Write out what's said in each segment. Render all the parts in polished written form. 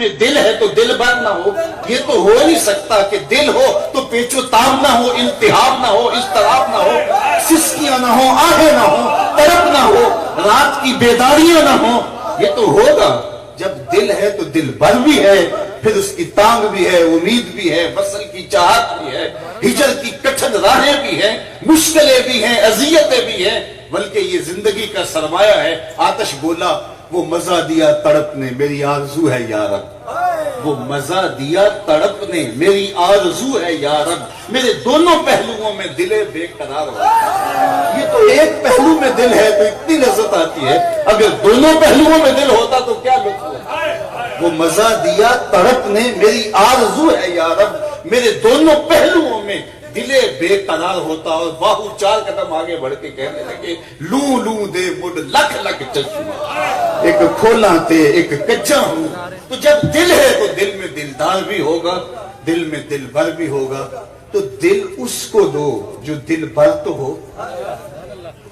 کہ دل ہے تو دل بھر نہ ہو. یہ تو ہو نہیں سکتا کہ دل ہو تو پیچ و تاب نہ ہو, التہاب نہ ہو, اضطراب نہ ہو, سسکیاں نہ ہو, آہیں نہ ہو, تڑپ نہ ہو, رات کی بیداریاں نہ ہو. یہ تو ہوگا جب دل ہے تو دل بھر بھی ہے, پھر اس کی تانگ بھی ہے, امید بھی ہے, وصل کی چاہت بھی ہے, ہجر کی کٹھن راہیں بھی ہیں, مشکلیں بھی ہیں, اذیتیں بھی ہیں, بلکہ یہ زندگی کا سرمایہ ہے. آتش بولا وہ مزہ دیا تڑپ نے میری آرزو ہے یا رب. وہ مزہ دیا تڑپ نے میری آرزو ہے یا رب. میرے دونوں پہلوؤں میں دل بے قرار ہوتا ہے. یہ تو ایک پہلو میں دل ہے تو اتنی لذت آتی ہے, اگر دونوں پہلوؤں میں دل ہوتا تو کیا لطف ہوتا. وہ مزہ دیا تڑپ نے میری آرزو ہے یا رب. میرے دونوں پہلوؤں میں دلے بے قرار ہوتا. اور باہو 4 قدم آگے بڑھ کے کہنے لگے لوں لوں دے مڈ لکھ لکھ چشمہ, ایک کھولا تے ایک کچا ہوں. تو جب دل ہے تو دل میں دلدار بھی ہوگا, دل میں دل بھر بھی ہوگا. تو دل اس کو دو جو دل بھر تو ہو,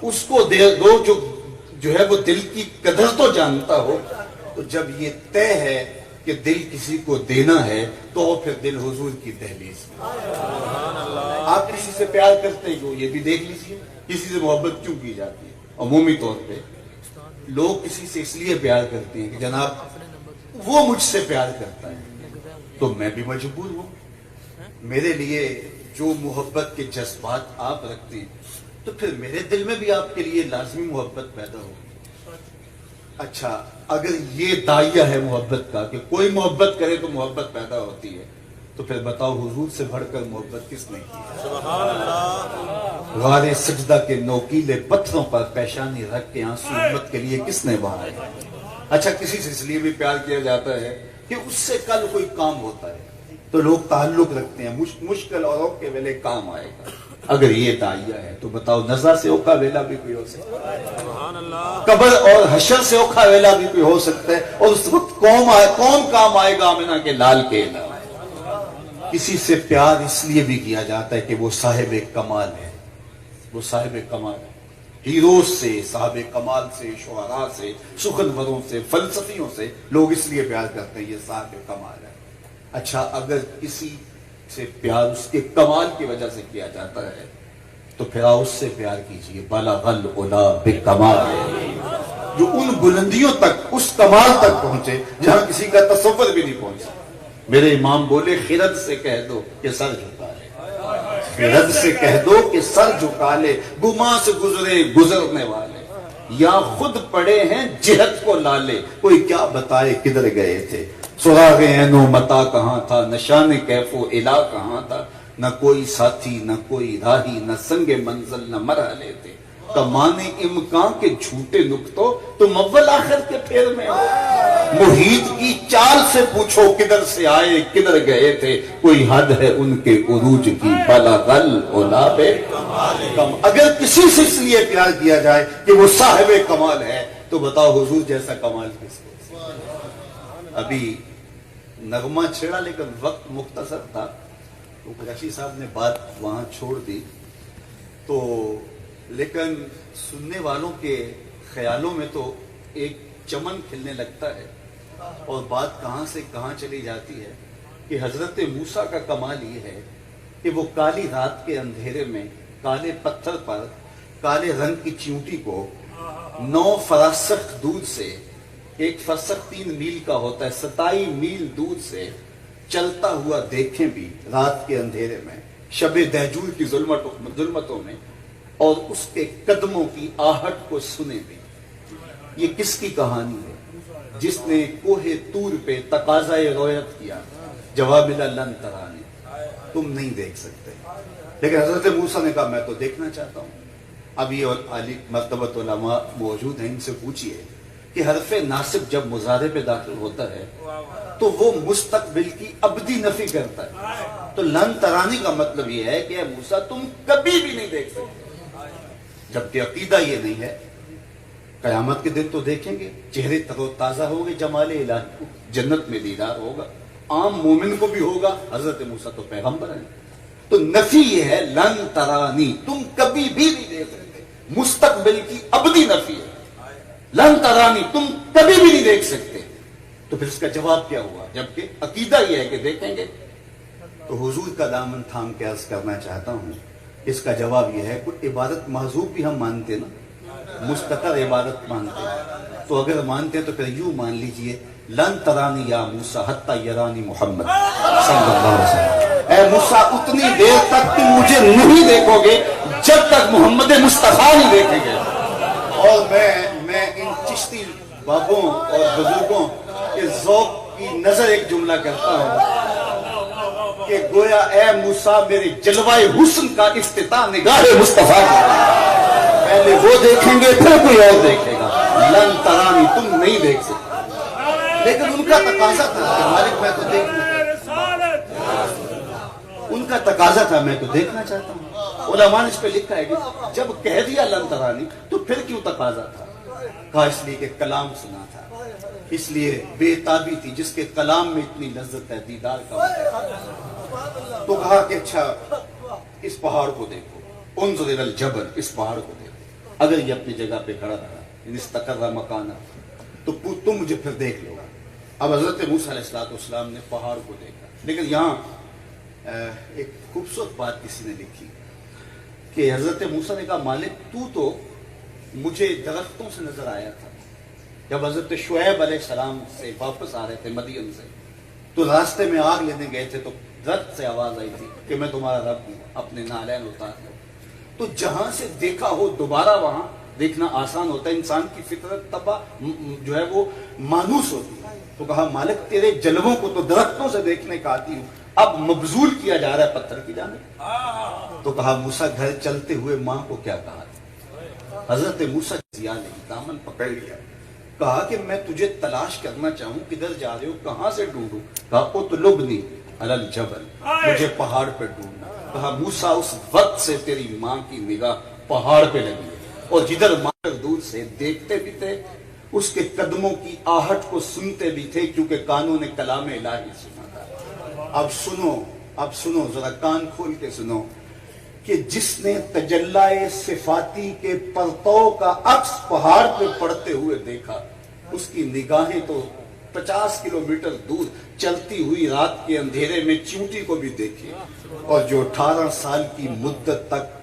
اس کو دو جو ہے وہ دل کی قدر تو جانتا ہو. تو جب یہ طے ہے کہ دل کسی کو دینا ہے تو پھر دل حضور کی دہلیز. آپ کسی سے پیار کرتے ہو یہ بھی دیکھ لیجیے, کسی سے محبت کیوں کی جاتی ہے. عمومی طور پہ لوگ کسی سے اس لیے پیار کرتے ہیں کہ جناب وہ مجھ سے پیار کرتا ہے تو میں بھی مجبور ہوں. میرے لیے جو محبت کے جذبات آپ رکھتے ہیں تو پھر میرے دل میں بھی آپ کے لیے لازمی محبت پیدا ہوگی. اچھا اگر یہ داعیہ ہے محبت کا کہ کوئی محبت کرے تو محبت پیدا ہوتی ہے, تو پھر بتاؤ حضور سے بڑھ کر محبت کس نے کی. سبحان اللہ. غار سجدہ کے نوکیلے پتھروں پر پیشانی رکھ کے آنسو امت کے لیے کس نے بہائے. اچھا کسی سے اس لیے بھی پیار کیا جاتا ہے کہ اس سے کل کوئی کام ہوتا ہے تو لوگ تعلق رکھتے ہیں, مشکل اور اوکھے ویلے کام آئے گا. اگر یہ داعیہ ہے تو بتاؤ نزا سے اوکھا ویلا بھی کوئی ہو سکتا ہے, قبر اور حشر سے اوکھا ویلا بھی کوئی ہو سکتا ہے, اور اس وقت کون کام آئے گا آمنہ کے لال کے علاوہ. کسی سے پیار اس لیے بھی کیا جاتا ہے کہ وہ صاحب کمال ہے, وہ صاحب کمال ہے. ہیروز سے, صاحب کمال سے, شعراء سے, سخنوروں سے, فلسفیوں سے لوگ اس لیے پیار کرتے ہیں یہ صاحب کمال ہے. اچھا اگر کسی سے پیار اس کے کمال کی وجہ سے کیا جاتا ہے تو پھر اس سے پیار کیجئے. بلغ العلا بکمال, جو ان بلندیوں تک, اس کمال تک پہنچے جہاں کسی کا تصور بھی نہیں پہنچا. میرے امام بولے خرد سے کہہ دو کہ سر جھکا لے, خرد سے کہہ دو کہ سر جھکا لے, گماں سے گزرے گزرنے والے, یا خود پڑے ہیں جہت کو لالے, کوئی کیا بتائے کدھر گئے تھے. سراغ عین و متا کہاں تھا, نشان کیف و الا کہاں تھا, نہ کوئی ساتھی نہ کوئی راہی, نہ سنگ منزل نہ مرحلے تھے. کمانے امکان کے جھوٹے نکتوں تم اول آخر کے پھیر میں ہو. محیط کی چال سے پوچھو کدھر سے آئے کدھر گئے تھے, کوئی حد ہے ان کے عروج کی. بلغ العلا بکمال. اگر کسی سے اس لیے پیار کیا جائے کہ وہ صاحب کمال ہے تو بتاؤ حضور جیسا کمال کس کو. ابھی نغمہ چھیڑا لیکن وقت مختصر تھا تو قریشی صاحب نے بات وہاں چھوڑ دی, تو لیکن سننے والوں کے خیالوں میں تو ایک چمن کھلنے لگتا ہے اور بات کہاں سے کہاں چلی جاتی ہے کہ حضرت موسیٰ کا کمال یہ ہے کہ وہ کالی رات کے اندھیرے میں کالے پتھر پر کالے رنگ کی چیونٹی کو 9 فراسخ دودھ سے, ایک فرسخ 3 میل کا ہوتا ہے, 27 میل دودھ سے چلتا ہوا دیکھیں بھی رات کے اندھیرے میں, شب دہجور کی ظلمتوں میں, اور اس کے قدموں کی آہٹ کو سنے بھی. یہ کس کی کہانی ہے؟ جس نے کوہ طور پہ تقاضۂ رویت کیا, جواب ملا لن ترانی, تم نہیں دیکھ سکتے. لیکن حضرت موسیٰ نے کہا میں تو دیکھنا چاہتا ہوں. اب یہ عالی مرتبت علماء موجود ہیں, ان سے پوچھئے کہ حرف ناصب جب مضارع پہ داخل ہوتا ہے تو وہ مستقبل کی ابدی نفی کرتا ہے. تو لن ترانی کا مطلب یہ ہے کہ اے موسیٰ تم کبھی بھی نہیں دیکھ سکتے. جبکہ عقیدہ یہ نہیں ہے. قیامت کے دن تو دیکھیں گے, چہرے تر و تازہ ہو گے, جمال الہی, جنت میں دیدار ہوگا, عام مومن کو بھی ہوگا. حضرت موسیٰ تو پیغمبر ہیں. تو نفی یہ ہے لن ترانی, تم کبھی بھی نہیں دیکھ سکتے. مستقبل کی ابدی نفی ہے. لن ترانی, تم کبھی بھی نہیں دیکھ سکتے. تو پھر اس کا جواب کیا ہوا؟ جبکہ عقیدہ یہ ہے کہ دیکھیں گے. تو حضور کا دامن تھام کے عرض کرنا چاہتا ہوں، اس کا جواب یہ ہے کہ عبادت محذوب بھی ہم مانتے نا، مستقر عبادت مانتے ہیں. تو اگر مانتے ہیں تو پھر یوں مان لیجئے، لن ترانی یا موسیٰ حتی یرانی محمد صلی اللہ علیہ وسلم. اے موسیٰ اتنی دیر تک تم مجھے نہیں دیکھو گے جب تک محمد مصطفیٰ نہیں دیکھیں گے. اور میں ان چشتی بابوں اور بزرگوں کے ذوق کی نظر ایک جملہ کرتا ہوں کہ گویا اے موسیٰ میرے جلوائے حسن کا افتتاح نگاہ مصطفیٰ کی، پہلے وہ دیکھیں گے پھر کوئی اور دیکھے گا. لن ترانی تم نہیں دیکھ سکتے. لیکن ان کا تقاضا تھا کہ مالک میں تو ان کا تقاضا تھا میں تو دیکھنا چاہتا ہوں. علماء نے اس پہ لکھا ہے کہ جب کہہ دیا لن ترانی تو پھر کیوں تقاضا تھا؟ کہا اس لیے کہ کلام سنا تھا، اس لیے بے تابی تھی جس کے کلام میں اتنی لذت ہے دیدار کا. تو کہا کہ اچھا اس پہاڑ کو دیکھو، انظر الی الجبل، اس پہاڑ کو دیکھو. اگر یہ اپنی جگہ پہ کھڑا رہا استقر مکانہ تو تم مجھے پھر دیکھ لو. اب حضرت موسیٰ علیہ السلام نے پہاڑ کو دیکھا. لیکن یہاں ایک خوبصورت بات کسی نے لکھی کہ حضرت موسیٰ نے کہا مالک تو مجھے درختوں سے نظر آیا تھا. جب حضرت شعیب علیہ السلام سے واپس آ رہے تھے مدین سے تو راستے میں آگ لینے گئے تھے تو درخت سے آواز آئی تھی کہ میں تمہارا رب ہوں، اپنے نالین اتار لو. تو جہاں سے دیکھا ہو دوبارہ وہاں دیکھنا آسان ہوتا ہے. انسان کی فطرت طبع جو ہے وہ مانوس ہوتی ہے. تو کہا مالک تیرے جلووں کو تو درختوں سے دیکھنے کا آتی ہوں، اب مبذول کیا جا رہا ہے پتھر کی جانب. تو کہا موسیٰ گھر چلتے ہوئے ماں کو کیا کہا؟ حضرت موسیٰ ضیا نے دامن پکڑ لیا. کہا کہ میں تجھے تلاش کرنا چاہوں، کدھر جا رہے ہو، کہاں سے ڈھونڈوں؟ کہا اطلبنی علی الجبل، مجھے پہاڑ پہ ڈھونڈنا. کہا موسیٰ اس وقت سے تیری ماں کی نگاہ پہاڑ پہ لگی اور جدھر ماں دور سے دیکھتے بھی تھے، اس کے قدموں کی آہٹ کو سنتے بھی تھے کیونکہ کانوں نے کلام الہی سنا تھا. اب سنو ذرا کان کھول کے سنو کہ جس نے تجلائے صفاتی کے پرتو کا عکس پہاڑ پہ پڑتے ہوئے دیکھا، اس کی نگاہیں تو 50 کلومیٹر دور چلتی ہوئی رات کے اندھیرے میں چیونٹی کو بھی دیکھی. اور جو 18 سال کی مدت تک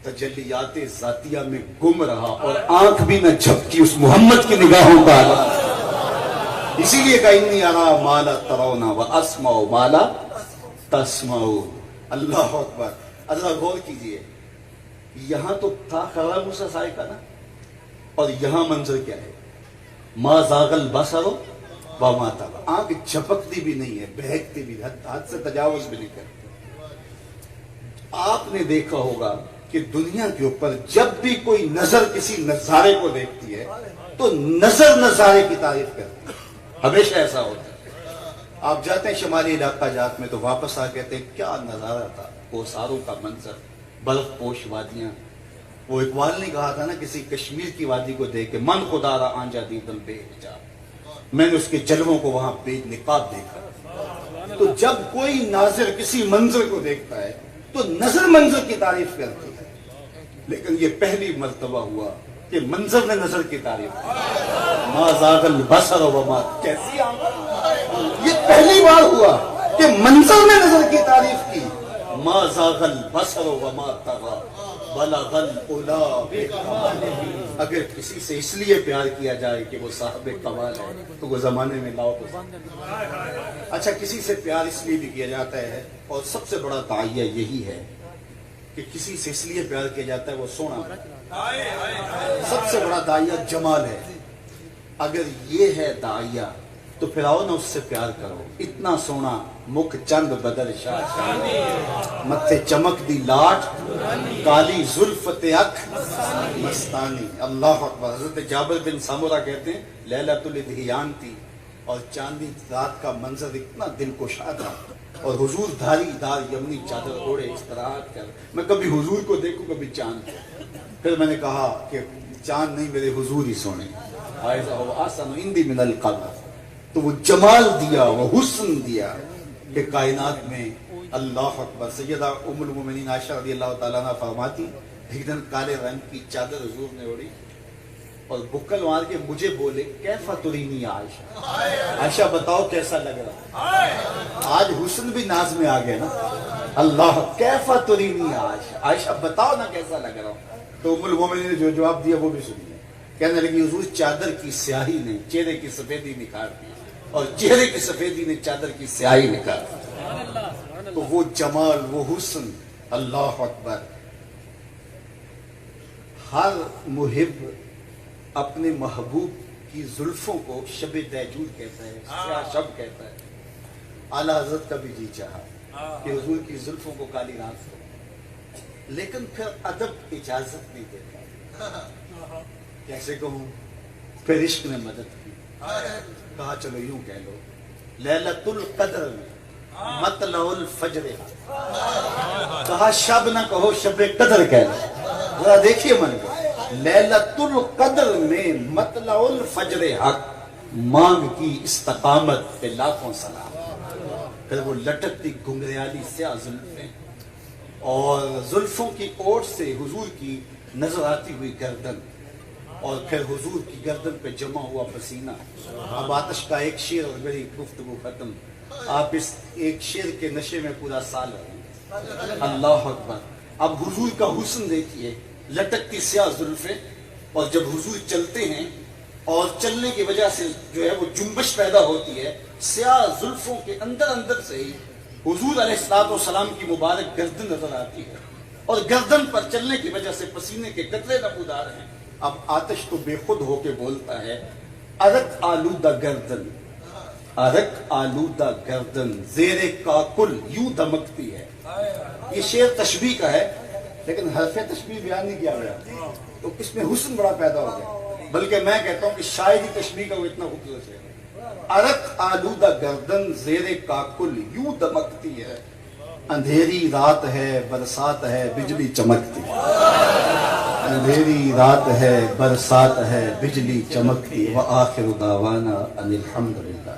تجلیات ذاتیہ میں گم رہا اور آنکھ بھی نہ جھپکی اس محمد کی نگاہوں کا عالم. اسی لیے کہا انی ارا ما لا ترون واسمع ما لا تسمعون. اللہ اکبر. اللہ غور کیجئے، یہاں تو تھا خرا موسیٰ صائقہ نا، اور یہاں منظر کیا ہے؟ ما زاغ البصر وما طغى. آنکھ جھپکتی بھی نہیں ہے، بہکتی بھی، حد سے تجاوز بھی نہیں کرتی. آپ نے دیکھا ہوگا کہ دنیا کے اوپر جب بھی کوئی نظر کسی نظارے کو دیکھتی ہے تو نظر نظارے کی تعریف کرتی ہے. ہمیشہ ایسا ہوتا ہے. آپ جاتے ہیں شمالی علاقہ جات میں تو واپس آ کہتے ہیں کیا نظارہ تھا، کوساروں کا منظر، برف پوش وادیاں. وہ اقبال نے کہا تھا نا کسی کشمیر کی وادی کو دیکھ کے من خدا را آنجا دیدم بے حجاب، میں نے اس کے جلووں کو وہاں بے نقاب دیکھا. تو جب کوئی ناظر کسی منظر کو دیکھتا ہے تو نظر منظر کی تعریف کرتی ہے. لیکن یہ پہلی مرتبہ ہوا کہ منظر نے نظر کی تعریف کی. ما زاغ البصر وما، کیسی آنکھ! یہ پہلی بار ہوا کہ منظر نے نظر کی تعریف کی. ما زاغ البصر وما طغى بلغ العلا بکمالہ. اگر کسی سے اس لیے پیار کیا جائے کہ وہ صاحب کمال ہے تو وہ زمانے میں لاؤ تو. اچھا کسی سے پیار اس لیے بھی کیا جاتا ہے اور سب سے بڑا داعیہ یہی ہے کہ کسی سے اس لیے پیار کیا جاتا ہے وہ سونا ہے. سب سے بڑا داعیہ جمال ہے. اگر یہ ہے داعیہ تو پھر آؤ نا اس سے پیار کرو. اتنا سونا مکھ چند بدر شاہ، متھے چمک دی لاٹ، کالی زلفت اکھ مستانی. اللہ اکبر. حضرت جابر بن سمرہ کہتے ہیں لیلۃ الادھیان تھی اور چاندنی رات کا منظر اتنا دل کشا تھا اور حضور دھاری دار یمنی چادر اوڑے استراحت کر. میں کبھی حضور کو دیکھوں کبھی چاند کو. پھر میں نے کہا کہ چاند نہیں میرے حضور ہی سونے. آسن اندی من القمر. تو وہ جمال دیا، وہ حسن دیا کہ کائنات میں. اللہ اکبر. سیدہ ام المومنین عائشہ رضی اللہ تعالیٰ عنہ فرماتی ایک دن کالے رنگ کی چادر حضور نے اوڑھی اور بکل مار کے مجھے بولے کیفا ترینی عائشہ، عائشہ بتاؤ کیسا لگ رہا۔ آج حسن بھی ناز میں آ گیا نا، اللہ کیفا ترینی عائشہ، عائشہ بتاؤ نا کیسا لگ رہا ہوں۔ تو ام المومنین نے جو جواب دیا وہ بھی سنیے، کہنے لگی حضور چادر کی سیاہی نے چہرے کی سفیدی نکھار دی، اور چہرے کی سفیدی نے چادر کی سیاہی نکھار دی۔ تو وہ جمال، وہ حسن، اللہ اکبر۔ ہر محب اپنے محبوب کی زلفوں کو شب دیجور کہتا ہے، سیاہ شب کہتا ہے۔ اعلیٰ حضرت کا بھی جی چاہا کہ حضور کی زلفوں کو کالی رات ہو، لیکن پھر ادب اجازت نہیں دیتا۔ کیسے کہوں؟ پھر عشق نے مدد کی، کہا چلو یوں کہہ لو، لیلۃ القدر میں مطلع الفجر، کہا شب نہ کہو شب قدر کہہ لو۔ ذرا دیکھیے من کو، لیلۃ القدر میں مطلع الفجر حق، مانگ کی استقامت پہ لاکھوں سلام۔ پھر وہ لٹکتی گنگریالی سیاہ زلفیں، اور زلفوں کی اوٹ سے حضور کی نظر آتی ہوئی گردن، اور پھر حضور کی گردن پہ جمع ہوا پسینہ۔ اب آتش کا ایک شعر اور میری گفتگو ختم۔ آپ اس ایک شعر کے نشے میں پورا سال رہیں، اللہ اکبر۔ اب حضور کا حسن دیکھیے، لٹکتی سیاہ زلفیں، اور جب حضور چلتے ہیں اور چلنے کی وجہ سے جو ہے وہ جنبش پیدا ہوتی ہے، سیاہ زلفوں کے اندر اندر سے ہی حضور علیہ الصلوۃ والسلام کی مبارک گردن نظر آتی ہے، اور گردن پر چلنے کی وجہ سے پسینے کے قطرے نمودار ہیں۔ اب آتش تو بے خود ہو کے بولتا ہے، عرق آلودہ گردن، عرق آلودہ گردن زیر کاکل یوں دمکتی ہے۔ یہ شعر تشبیہ کا ہے، لیکن حرف تشبیہ بیان نہیں کیا گیا، تو اس میں حسن بڑا پیدا ہو گیا۔ بلکہ میں کہتا ہوں کہ شاید ہی تشبیہ کا وہ اتنا خوبصورت ہے۔ عرق آلودہ گردن زیر کاکل یوں دمکتی ہے، اندھیری رات ہے برسات ہے بجلی چمکتی، اندھیری رات ہے برسات ہے بجلی چمکتی، وآخر دعوانا ان الحمدللہ۔